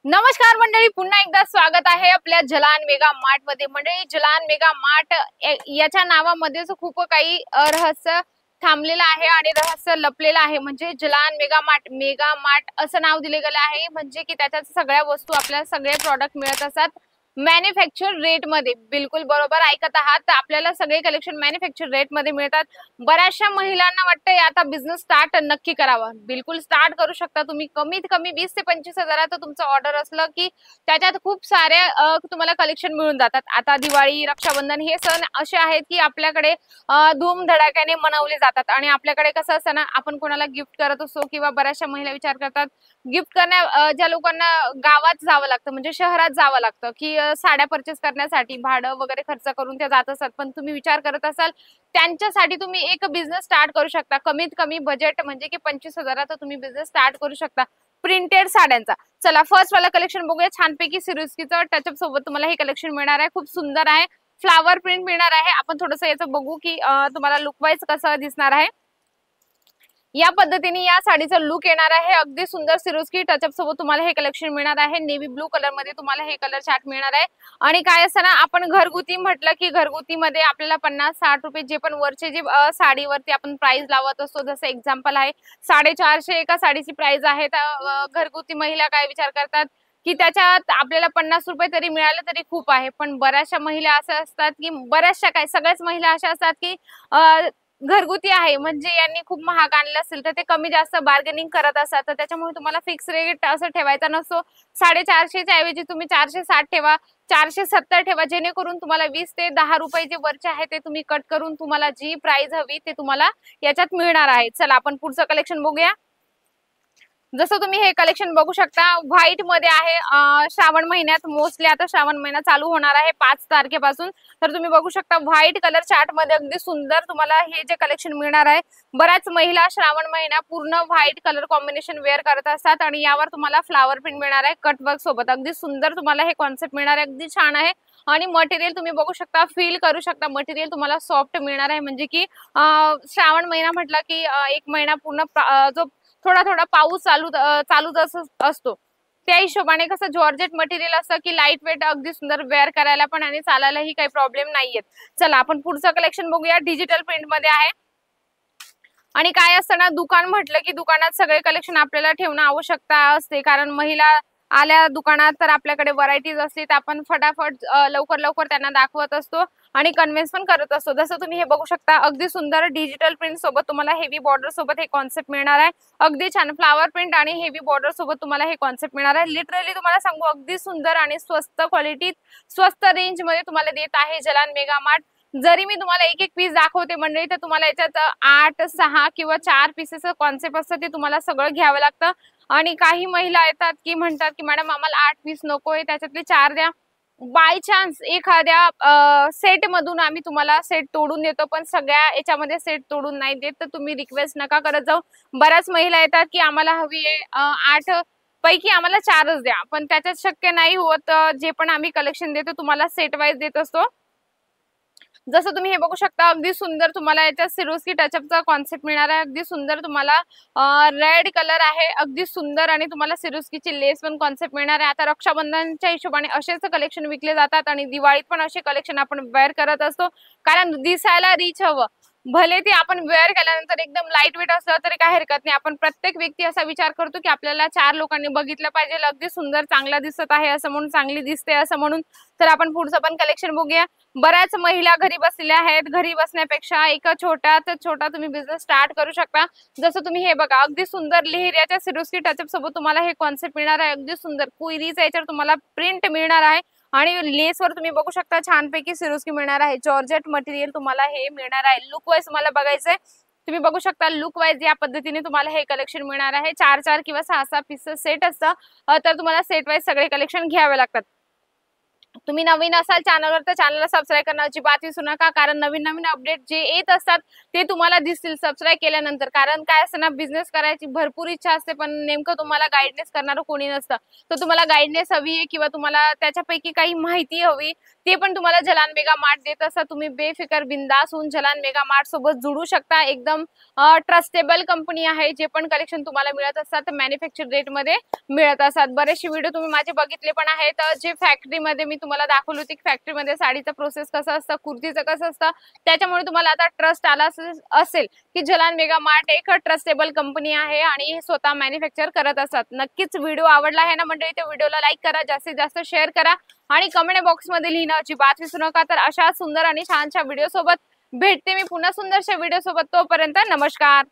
नमस्कार मंडळी, पुन्हा एकदा स्वागत आहे आपल्या जलान मेगा मार्ट मध्ये। मंडळी, जलान मेगा मार्ट याच्या नावामध्येच खूप काही रहस्य थांबलेलं आहे आणि रहस्य लपलेलं आहे। म्हणजे जलान मेगा मार्ट असं नाव दिले गेलं आहे, म्हणजे की त्याच्यात सगळ्या वस्तू आपल्याला सगळे प्रॉडक्ट मिळत असतात मॅन्युफॅक्चर रेट मध्ये। बिलकुल बरोबर ऐकत आहात, आपल्याला सगळे कलेक्शन मॅन्युफॅक्चर रेट मध्ये मिळतात। बऱ्याचशा महिलांना वाटतंय आता बिझनेस स्टार्ट नक्की करावा। बिलकुल स्टार्ट करू शकता तुम्ही। कमीत कमी 20 ते 25 हजाराचं तुमचं ऑर्डर असलं की त्याच्यात खूप सारे तुम्हाला कलेक्शन मिळून जातात। आता दिवाळी, रक्षाबंधन हे सण असे आहेत की आपल्याकडे धूम धडाक्याने मनवले जातात आणि आपल्याकडे कसं असतं ना, आपण कोणाला गिफ्ट करत असतो किंवा बऱ्याचशा महिला विचार करतात गिफ्ट करण्या ज्या लोकांना गावात जावं लागतं म्हणजे शहरात जावं लागतं की साड्या परचेस करण्यासाठी भाडं वगैरे खर्च करून त्या जात असतात, पण तुम्ही विचार करत असाल त्यांच्यासाठी तुम्ही एक बिझनेस स्टार्ट करू शकता। कमीत कमी बजेट म्हणजे की 25 हजाराचा तुम्ही बिझनेस स्टार्ट करू शकता प्रिंटेड साड्यांचा। चला फर्स्ट वाला कलेक्शन बघूया। छानपैकी सिरोस्कीचं टचअप सोबत तुम्हाला हे कलेक्शन मिळणार आहे। खूप सुंदर आहे, फ्लावर प्रिंट मिळणार आहे। आपण थोडंसं याचं बघू की तुम्हाला लुक वाईज कसं दिसणार आहे। या पद्धतीने या साडीचा लुक येणार आहे। अगदी सुंदर सिरोस्की टचअप सोबत तुम्हाला हे कलेक्शन मिळणार आहे। नेव्ही ब्लू कलर मध्ये तुम्हाला हे कलर चार्ट मिळणार आहे। आणि काय असतं ना, आपण घरगुती म्हटलं की घरगुती मध्ये आपल्याला 50-60 रुपये जे पण वरचे जे साडीवरती आपण प्राइस लावत असतो, जसं एक्झाम्पल आहे 450 एका साडीची प्राइस आहे। घरगुती महिला काय विचार करतात की त्याच्यात आपल्याला 50 रुपये तरी मिळाले तरी खूप आहे, पण बऱ्याचशा महिला अशा असतात की बऱ्याचशा काय सगळ्याच महिला अशा असतात की घरगुती आहे म्हणजे यांनी खूप महाग आणलं असेल तर ते कमी जास्त बार्गेनिंग करत असतात, तर त्याच्यामुळे तुम्हाला फिक्स रेट असं ठेवायचा नसतो। 450 च्या ऐवजी तुम्ही 460 ठेवा, 470 ठेवा, जेणेकरून तुम्हाला 20 ते 10 रुपये जे वरचे आहे ते तुम्ही कट करून तुम्हाला जी प्राइस हवी ते तुम्हाला याच्यात मिळणार आहे। चला आपण पुढचं कलेक्शन बघूया। जसं तुम्ही हे कलेक्शन बघू शकता व्हाईट मध्ये आहे। श्रावण महिन्यात मोस्टली आता श्रावण महिना चालू होणार आहे 5 तारखेपासून, तर तुम्ही बघू शकता व्हाईट कलर चार्ट मध्ये अगदी सुंदर तुम्हाला हे जे कलेक्शन मिळणार आहे। बऱ्याच महिला श्रावण महिना पूर्ण व्हाईट कलर कॉम्बिनेशन वेअर करत असतात आणि यावर तुम्हाला फ्लावर प्रिंट मिळणार आहे कटवर्क सोबत। अगदी सुंदर तुम्हाला हे कॉन्सेप्ट मिळणार आहे, अगदी छान आहे। आणि मटेरियल तुम्ही बघू शकता, फील करू शकता, मटेरियल तुम्हाला सॉफ्ट मिळणार आहे। म्हणजे की श्रावण महिना म्हटलं की एक महिना पूर्ण जो थोडा थोडा पाऊस चालूच असतो, त्या हिशोबाने कसं जॉर्जेट मटेरियल असतं की लाईट वेट, अगदी सुंदर वेअर करायला पण आणि चालायलाही काही प्रॉब्लेम नाहीयेत। चला आपण पुढचं कलेक्शन बघूया। डिजिटल प्रिंट मध्ये आहे आणि काय असतं ना, दुकान म्हटलं की दुकानात सगळे कलेक्शन आपल्याला ठेवणं आवश्यकता असते, कारण महिला आल्या दुकानात तर आपल्याकडे व्हरायटीज असते तर आपण फटाफट लवकर लवकर त्यांना दाखवत असतो आणि कन्व्हिन्स पण करत असतो। जसं तुम्ही हे बघू शकता अगदी सुंदर डिजिटल प्रिंट सोबत तुम्हाला हेवी बॉर्डर सोबत हे कॉन्सेप्ट मिळणार आहे। अगदी छान फ्लावर प्रिंट आणि हेवी बॉर्डर सोबत तुम्हाला हे कॉन्सेप्ट मिळणार आहे। लिटरली तुम्हाला सांगू अगदी सुंदर आणि स्वस्त क्वालिटीत स्वस्त रेंज मध्ये तुम्हाला देत आहे जलान मेगा मार्ट। जरी मी तुम्हाला एक एक पीस दाखवते मंडळी, तर तुम्हाला याच्यात 8, 6 किंवा 4 पीसेस कॉन्सेप्ट असतं ते तुम्हाला सगळं घ्यावं लागतं। आणि काही महिला येतात की म्हणतात की मॅडम आम्हाला 8 पीस नकोय, त्याच्यातले 4 द्या। बाय चान्स एखाद्या सेट मधून आम्ही तुम्हाला सेट तोडून देतो, पण सगळ्या याच्यामध्ये सेट तोडून नाही देत, तर तुम्ही रिक्वेस्ट नका करत जाऊ। बऱ्याच महिला येतात की आम्हाला हवी आहे 8 पैकी आम्हाला 4च द्या, पण त्याच्यात शक्य नाही होत। जे पण आम्ही कलेक्शन देतो तुम्हाला सेट वाईज देत असतो। जसं तुम्ही हे बघू शकता अगदी सुंदर तुम्हाला याच्यात सिरोस्की टचअपचा कॉन्सेप्ट मिळणार आहे। अगदी सुंदर तुम्हाला रेड कलर आहे, अगदी सुंदर, आणि तुम्हाला सिरोस्कीची लेस पण कॉन्सेप्ट मिळणार आहे। आता रक्षाबंधनच्या हिशोबाने असेच कलेक्शन विकले जातात आणि दिवाळीत पण असे कलेक्शन आपण वेअर करत असतो, कारण दिसायला रिच हवं। भले ते आपण वेअर केल्यानंतर एकदम लाईट वेट असलं तरी काही हरकत नाही, आपण प्रत्येक व्यक्ती असा विचार करतो की आपल्याला 4 लोकांनी बघितलं पाहिजे, अगदी सुंदर चांगला दिसत आहे असं म्हणून, चांगली दिसते असं म्हणून। तर आपण पुढचं पण कलेक्शन बघूया। बऱ्याच महिला घरी बसलेल्या आहेत, घरी बसण्यापेक्षा एक छोटा तुम्ही बिझनेस स्टार्ट करू शकता। जसं तुम्ही हे बघा अगदी सुंदर लेहरियाच्या सिरोस्की टचअप सोबत तुम्हाला हे कॉन्सेप्ट मिळणार आहे। अगदी सुंदर कुईरीचा याच्यावर तुम्हाला प्रिंट मिळणार आहे आणि लेसवर तुम्ही बघू शकता छानपैकी सिरोस्की मिळणार आहे। जॉर्जेट मटेरियल तुम्हाला हे मिळणार आहे। लुक वाईज तुम्हाला बघायचंय तुम्ही बघू शकता लुक वाईज या पद्धतीने तुम्हाला हे कलेक्शन मिळणार आहे। 4 किंवा 6 पीसेस सेट असतं, तर तुम्हाला सेट वाईज सगळे कलेक्शन घ्यावे लागतात। तुम्ही नवीन असाल चॅनलवर तर चॅनलला सबस्क्राइब करणं अजिबात विसरू नका, कारण नवीन अपडेट जे येत असतात ते तुम्हाला दिसतील सबस्क्राइब केल्यानंतर। कारण काय असतं ना, बिझनेस करायची भरपूर इच्छा असते पण नेमकं तुम्हाला गाईडनेस करणारं कोणी नसतं। तर तुम्हाला गाईडनेस हवी आहे किंवा तुम्हाला त्याच्यापैकी काही माहिती हवी, ते पण तुम्हाला जलान मेगा मार्ट देत असतात। तुम्ही बेफिकर बिंदास होऊन जलान मेगा मार्ट सोबत जोडू शकता। एकदम ट्रस्टेबल कंपनी आहे। जे पण कलेक्शन तुम्हाला मिळत असतात मॅन्युफॅक्चर रेट मध्ये मिळत असतात। बरेचसे व्हिडिओ तुम्ही माझे बघितले पण आहेत, जे फॅक्टरीमध्ये मी तुम्हाला दाखवली होती फॅक्टरीमध्ये साडीचा प्रोसेस कसा असतं, कुर्तीचं कसं असतं, त्याच्यामुळे तुम्हाला आता ट्रस्ट आला असेल की जलान मेगा मार्ट एक ट्रस्टेबल कंपनी आहे आणि हे स्वतः मॅन्युफॅक्चर करत असतात। नक्कीच व्हिडिओ आवडला आहे ना मंडळी, तर व्हिडिओला लाईक करा, जास्तीत जास्त शेअर करा आणि कमेंट बॉक्स मध्ये लिहिणं अजिबात विसरू नका। तर अशा सुंदर आणि छानशा व्हिडिओ सोबत भेटते मी पुन्हा सुंदरशा व्हिडिओ सोबत, तोपर्यंत नमस्कार।